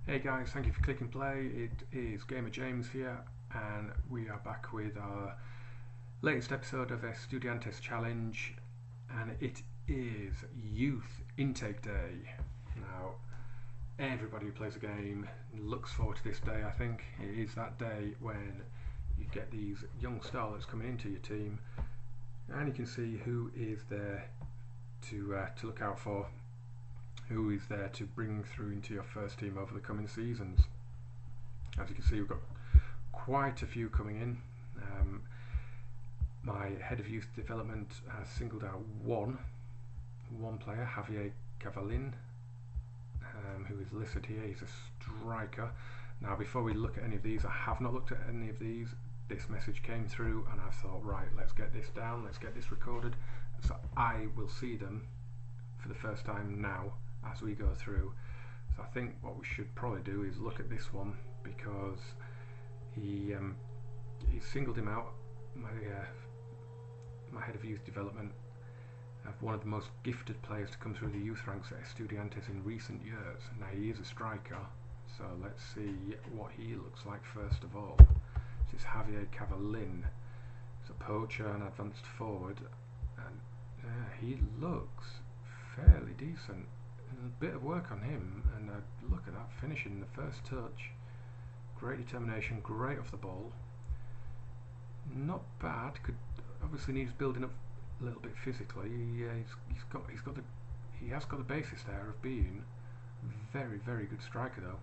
Hey guys, thank you for clicking play. It is Gamer James here, and we are back with our latest episode of Estudiantes Challenge, and it is Youth Intake Day. Now, everybody who plays a game looks forward to this day. I think it is that day when you get these young starlets coming into your team, and you can see who is there to look out for. Who is there to bring through into your first team over the coming seasons. As you can see, we've got quite a few coming in. My head of youth development has singled out one player, Javier Cavallin, who is listed here. He's a striker. Now, before we look at any of these, I have not looked at any of these. This message came through and I thought, right, let's get this down, let's get this recorded, so I will see them for the first time now as we go through. So I think what we should probably do is look at this one, because he singled him out, my head of youth development, one of the most gifted players to come through the youth ranks at Estudiantes in recent years. Now, he is a striker, so let's see what he looks like first of all. This is Javier Cavallin. He's a poacher and advanced forward, and he looks fairly decent. A bit of work on him, and look at that finishing, the first touch. Great determination, great off the ball. Not bad. Could obviously needs building up a little bit physically. He has got the basis there of being very, very good striker though.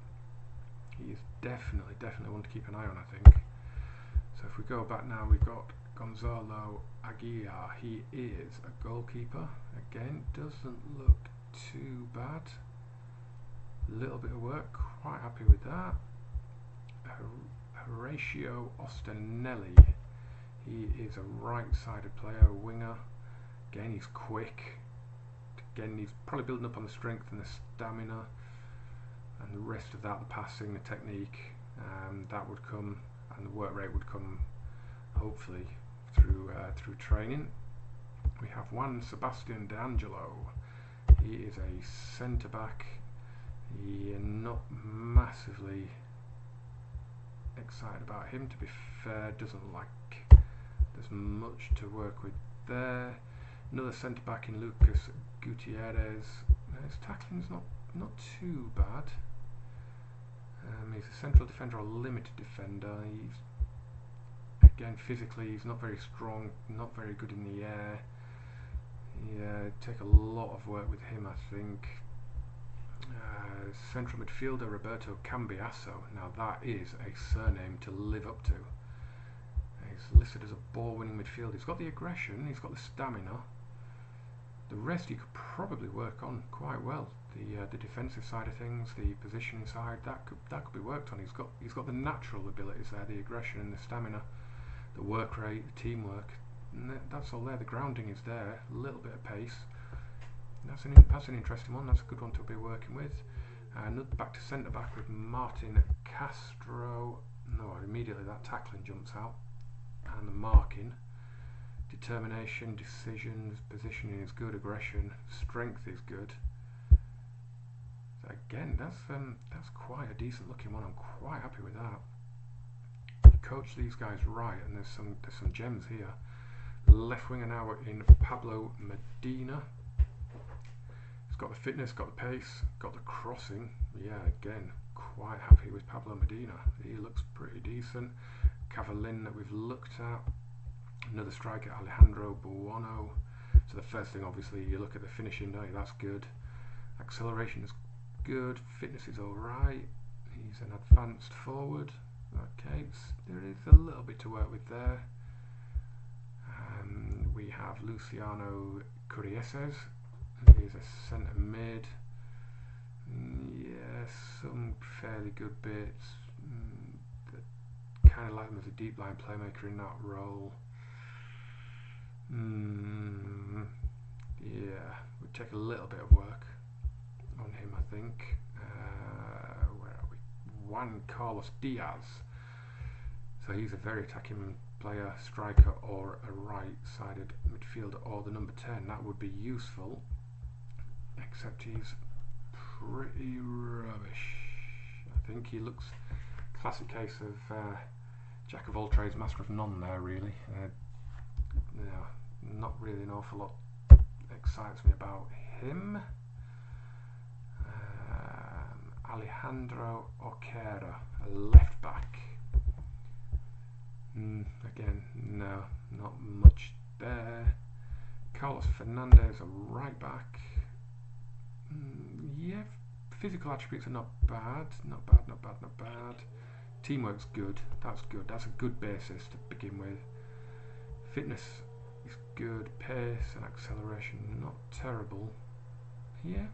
He is definitely one to keep an eye on, I think. So if we go back now, we've got Gonzalo Aguiar. He is a goalkeeper. Again, doesn't look too bad. A little bit of work, quite happy with that. Horatio Ostenelli. He is a right-sided player, a winger. Again, he's quick. Again, he's probably building up on the strength and the stamina, and the rest of that, the passing, the technique, that would come, and the work rate would come, hopefully, through training. We have Juan Sebastian D'Angelo. He is a centre back. Not massively excited about him, to be fair. Doesn't look like there's much to work with there. Another centre back in Lucas Gutierrez. His tackling's not too bad. He's a central defender or limited defender. Again, physically, he's not very strong, not very good in the air. Yeah, it'd take a lot of work with him, I think. Central midfielder Roberto Cambiasso. Now, that is a surname to live up to. He's listed as a ball-winning midfielder. He's got the aggression, he's got the stamina. The rest he could probably work on quite well. The defensive side of things, the positioning side, that could be worked on. He's got the natural abilities there, the aggression and the stamina, the work rate, the teamwork. And that's all there. The grounding is there. A little bit of pace. That's an interesting one. That's a good one to be working with. Back to centre back with Martin Castro. No, immediately that tackling jumps out, and the marking. Determination, decisions, positioning is good, aggression, strength is good. So again, that's quite a decent looking one. I'm quite happy with that. Coach these guys right, and there's some gems here. Left winger now in Pablo Medina. He's got the fitness, got the pace, got the crossing. Yeah, again, quite happy with Pablo Medina. He looks pretty decent. Cavallin that we've looked at. Another striker, Alejandro Buono. So the first thing, obviously, you look at the finishing, don't you? That's good. Acceleration is good. Fitness is alright. He's an advanced forward. Okay, there is a little bit to work with there. We have Luciano Curieses. He's a centre mid. Yeah, some fairly good bits. Kind of like him as a deep line playmaker in that role. Yeah, would take a little bit of work on him, I think. Where are we? Juan Carlos Diaz. So he's a very attacking player, striker, or a right-sided midfielder, or the number 10. That would be useful, except he's pretty rubbish, I think he looks classic case of jack of all trades, master of none there, really. Not really an awful lot excites me about him. Alejandro Oquera, a left back. Again, no, not much there. Carlos Fernandez, a right back. Yeah, physical attributes are not bad. Not bad. Teamwork's good. That's good. That's a good basis to begin with. Fitness is good. Pace and acceleration, not terrible. Yeah,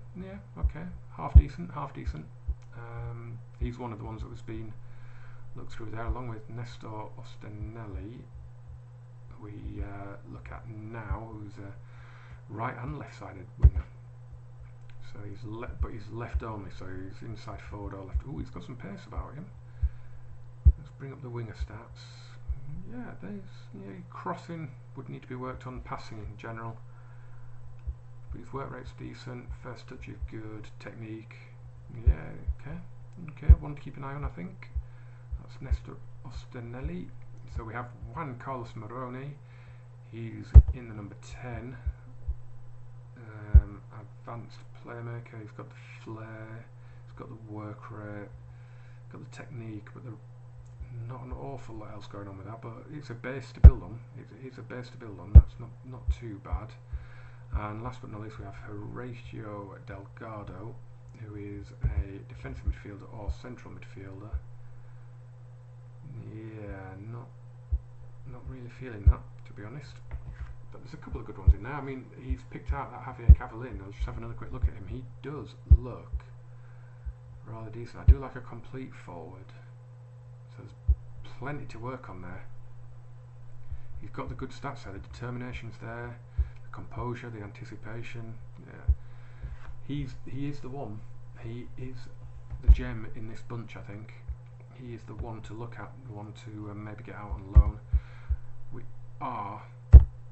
okay. Half decent. He's one of the ones that was being looked through there, along with Nestor Ostanelli. We look at now, who's a right and left-sided winger. So but he's left only, so he's inside forward or left. Oh, he's got some pace about him. Let's bring up the winger stats. Yeah, crossing would need to be worked on, passing in general. But his work rate's decent, first touch is good, technique, yeah, okay, one to keep an eye on, I think. That's Nestor Ostanelli. So we have Juan Carlos Moroni, he's in the number 10. Advanced playmaker, he's got the flair, he's got the work rate, got the technique, but not an awful lot else going on with that, but it's a base to build on. It's a base to build on, that's not too bad. And last but not least, we have Horatio Delgado, who is a defensive midfielder or central midfielder. Yeah, not really feeling that, to be honest. But there's a couple of good ones in there. I mean, he's picked out that Javier Cavallin. I'll just have another quick look at him. He does look rather decent. I do like a complete forward. So there's plenty to work on there. He's got the good stats there. The determination's there. Composure, the anticipation. Yeah, he is the one. He is the gem in this bunch. I think he is the one to look at, the one to maybe get out on loan. We are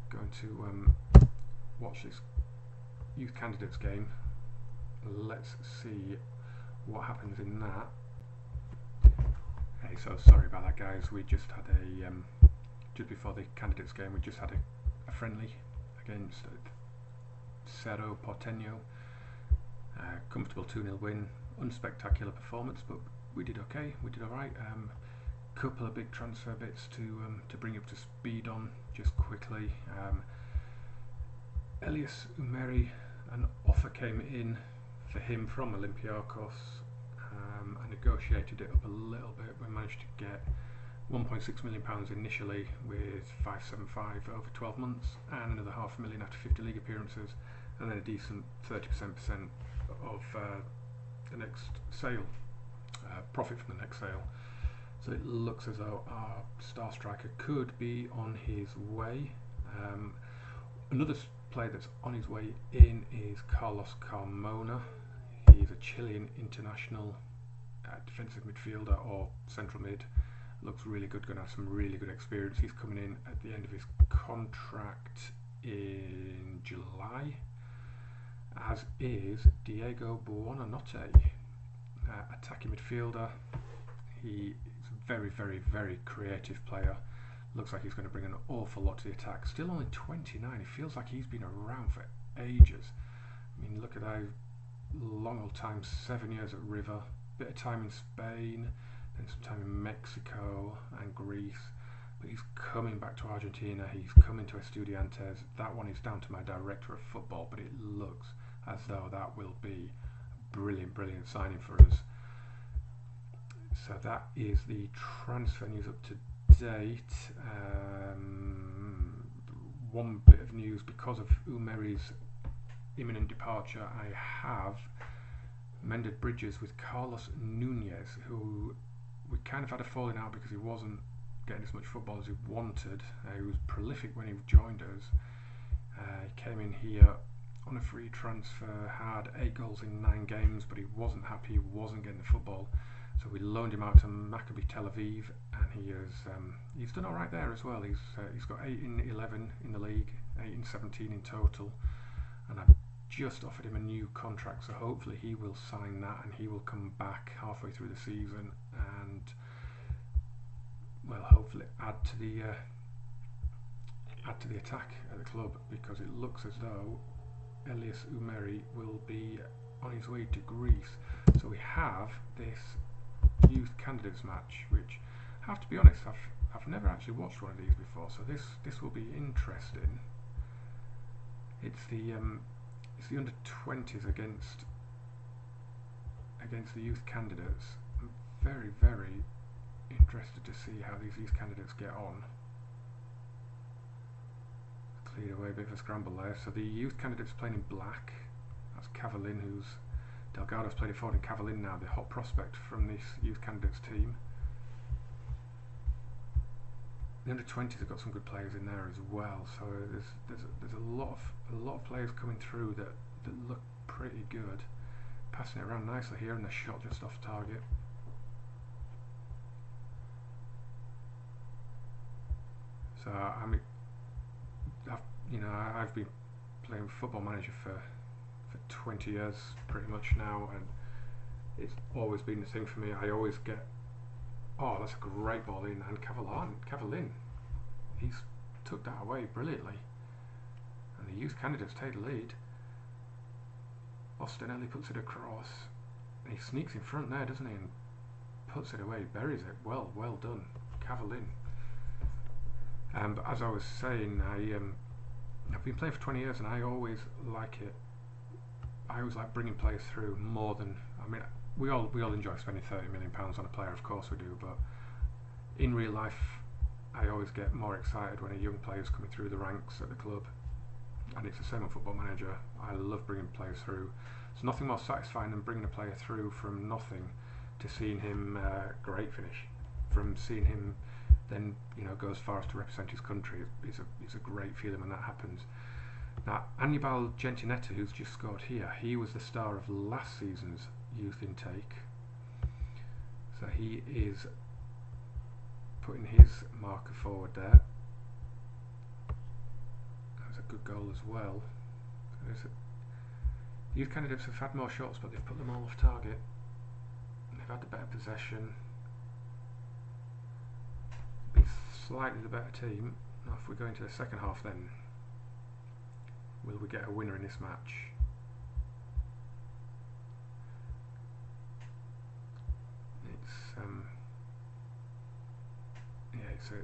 going to watch this youth candidates game. Let's see what happens in that. Hey, so sorry about that, guys. We just had a just before the candidates game, we just had a friendly against Cerro Porteño. Comfortable 2-0 win, unspectacular performance, but we did okay, we did alright. Couple of big transfer bits to bring you up to speed on just quickly. Elias Umeri, an offer came in for him from Olympiacos. I negotiated it up a little bit. We managed to get £1.6 million initially with 575 over 12 months and another £500,000 after 50 league appearances, and then a decent 30% of the next sale, profit from the next sale. So it looks as though our star striker could be on his way. Another player that's on his way in is Carlos Carmona. He's a Chilean international defensive midfielder or central mid. Looks really good, going to have some really good experience. He's coming in at the end of his contract in July, as is Diego Buonanotte, attacking midfielder. He is a very, very, very creative player. Looks like he's going to bring an awful lot to the attack. Still only 29. It feels like he's been around for ages. I mean, look at how long old time, 7 years at River, bit of time in Spain, then some time in Mexico and Greece, but he's coming back to Argentina. He's coming to Estudiantes. That one is down to my director of football, but it looks as though that will be a brilliant, brilliant signing for us. So that is the transfer news up to date. One bit of news: because of Umeri's imminent departure, I have mended bridges with Carlos Nunez, who we kind of had a falling out because he wasn't getting as much football as he wanted. He was prolific when he joined us. He came in here on a free transfer, had 8 goals in 9 games, but he wasn't happy, he wasn't getting the football. So we loaned him out to Maccabi Tel Aviv, and he's done all right there as well. He's got 8 in 11 in the league, 8 in 17 in total, and I just offered him a new contract, so hopefully he will sign that and he will come back halfway through the season and, well, hopefully add to the attack at the club, because it looks as though Elias Umeri will be on his way to Greece. So we have this youth candidates match, which I have to be honest, I've never actually watched one of these before, so this will be interesting. It's the under 20s against the youth candidates. I'm very, very interested to see how these youth candidates get on. Cleared away, a bit of a scramble there. So the youth candidates playing in black. That's Cavallin, who's Delgado's played it forward in Cavallin now, the hot prospect from this youth candidates team. The under 20s have got some good players in there as well. So there's a lot of players coming through that look pretty good. Passing it around nicely here, and a shot just off target. So I mean, I've been playing Football Manager for 20 years pretty much now, and it's always been the thing for me. I always get, oh, that's a great ball in, and Cavallin, he's took that away brilliantly, and the youth candidates take the lead. Ostinelli puts it across, and he sneaks in front there, doesn't he, and puts it away, buries it. Well done, Cavallin. But as I was saying, I've been playing for 20 years, and I always like it. I always like bringing players through more than, I mean, we all enjoy spending £30 million on a player, of course we do, but in real life I always get more excited when a young player's coming through the ranks at the club, and it's the same on Football Manager. I love bringing players through. There's nothing more satisfying than bringing a player through from nothing to seeing him great finish, from seeing him then go as far as to represent his country. It's a great feeling when that happens. Now, Annibal Gentinetta, who's just scored here, he was the star of last season's youth intake. So he is putting his marker forward there. That was a good goal as well. Youth candidates have had more shots, but they've put them all off target. They've had the better possession. Be slightly the better team. Now, if we go into the second half, then will we get a winner in this match? So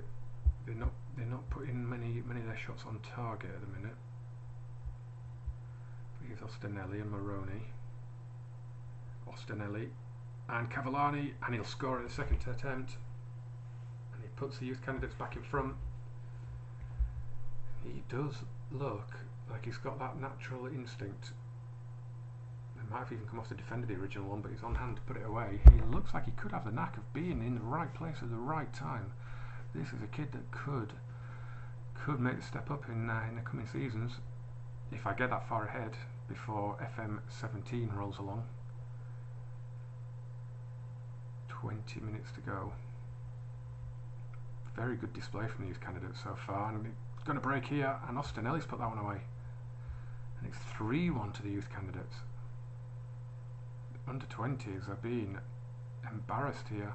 they're not putting many of their shots on target at the minute. Here's Ostinelli and Moroni. Ostinelli and Cavallani, and he'll score at the second attempt. And he puts the youth candidates back in front. He does look like he's got that natural instinct. It might have even come off the defender, the original one, but he's on hand to put it away. He looks like he could have the knack of being in the right place at the right time. This is a kid that could make the step up in the coming seasons if I get that far ahead before FM17 rolls along. 20 minutes to go. Very good display from these candidates so far, and it's going to break here, and Ostinelli's put that one away. And it's 3-1 to the youth candidates. The under 20s are being embarrassed here.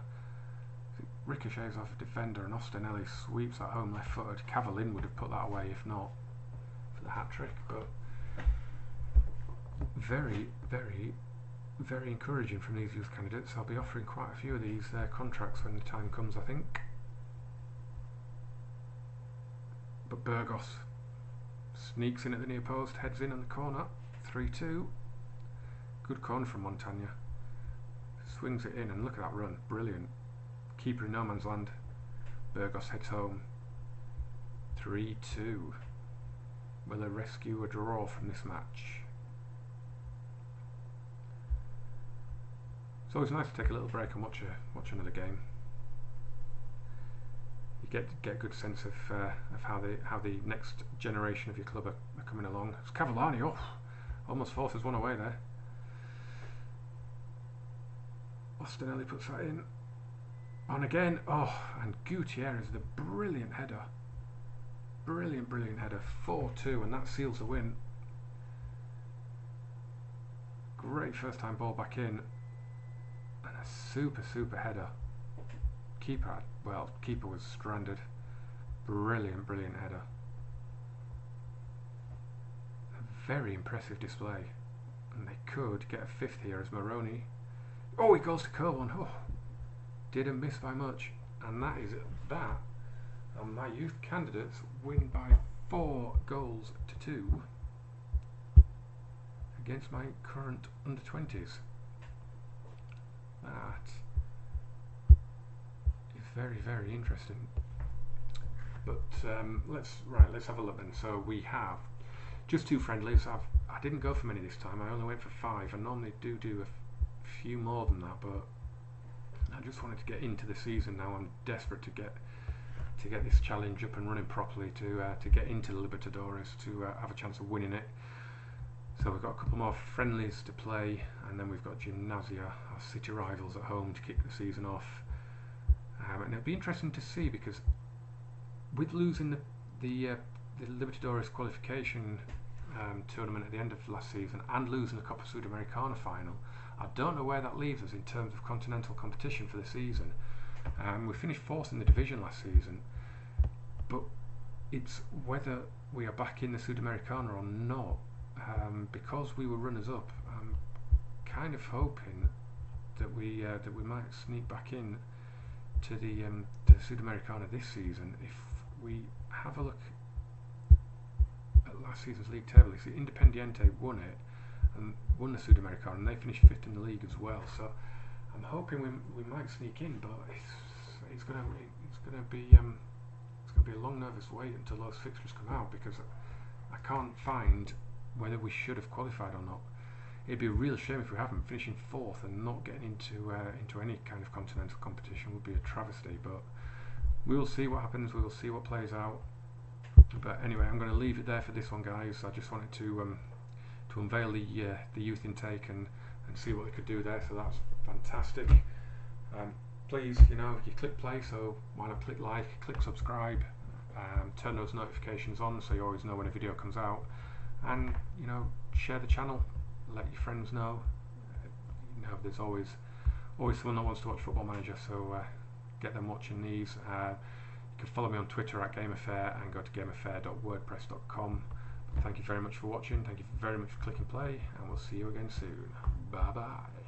It ricochets off a defender, and Ostinelli sweeps that home left-footed. Cavallin would have put that away if not for the hat-trick, but very, very, very encouraging from these youth candidates. I'll be offering quite a few of these contracts when the time comes, I think. But Burgos sneaks in at the near post, heads in on the corner, 3-2. Good corner from Montagna. Swings it in, and look at that run, brilliant. Keeper in no man's land. Burgos heads home, 3-2. Will they rescue a draw from this match? It's always nice to take a little break and watch another game. You get a good sense of how the next generation of your club are coming along. It's Cavallani, almost forces one away there. Ostinelli puts that in. On again, and Gutierrez, the brilliant header. Brilliant header, 4-2, and that seals the win. great first time ball back in, and a super header. Keeper was stranded. Brilliant header. A very impressive display, and they could get a fifth here as Maroney. Oh, he goes to curl one. Oh, didn't miss by much, and that is that. And my youth candidates win by 4 goals to 2 against my current under 20s. That is very interesting. But let's have a look then. So we have just 2 friendlies. I didn't go for many this time. I only went for 5. I normally do a few more than that, but I just wanted to get into the season now. I'm desperate to get this challenge up and running properly, to get into the Libertadores, to have a chance of winning it. So we've got a couple more friendlies to play, and then we've got Gimnasia, our city rivals, at home to kick the season off. And it'll be interesting to see, because with losing the Libertadores qualification tournament at the end of last season and losing the Copa Sudamericana final, I don't know where that leaves us in terms of continental competition for the season. We finished 4th in the division last season, but it's whether we are back in the Sudamericana or not. Because we were runners up, I'm kind of hoping that we might sneak back in to the Sudamericana this season. If we have a look at last season's league table, you see Independiente won it and won the Sudamericana, and they finished 5th in the league as well. So I'm hoping we might sneak in, but it's going to be a long, nervous wait until those fixtures come out, because I can't find whether we should have qualified or not. It'd be a real shame if we haven't. Finishing 4th and not getting into any kind of continental competition would be a travesty. But we will see what happens. We will see what plays out. But anyway, I'm going to leave it there for this one, guys. I just wanted to unveil the youth intake and see what they could do there. So that's fantastic. Please, if you click play, so why not click like, click subscribe, turn those notifications on so you always know when a video comes out, and share the channel, let your friends know. There's always someone that wants to watch Football Manager, so get them watching these. You can follow me on Twitter at GameAffair, and go to gameaffair.wordpress.com. Thank you very much for watching. Thank you very much for clicking play, and we'll see you again soon. Bye bye.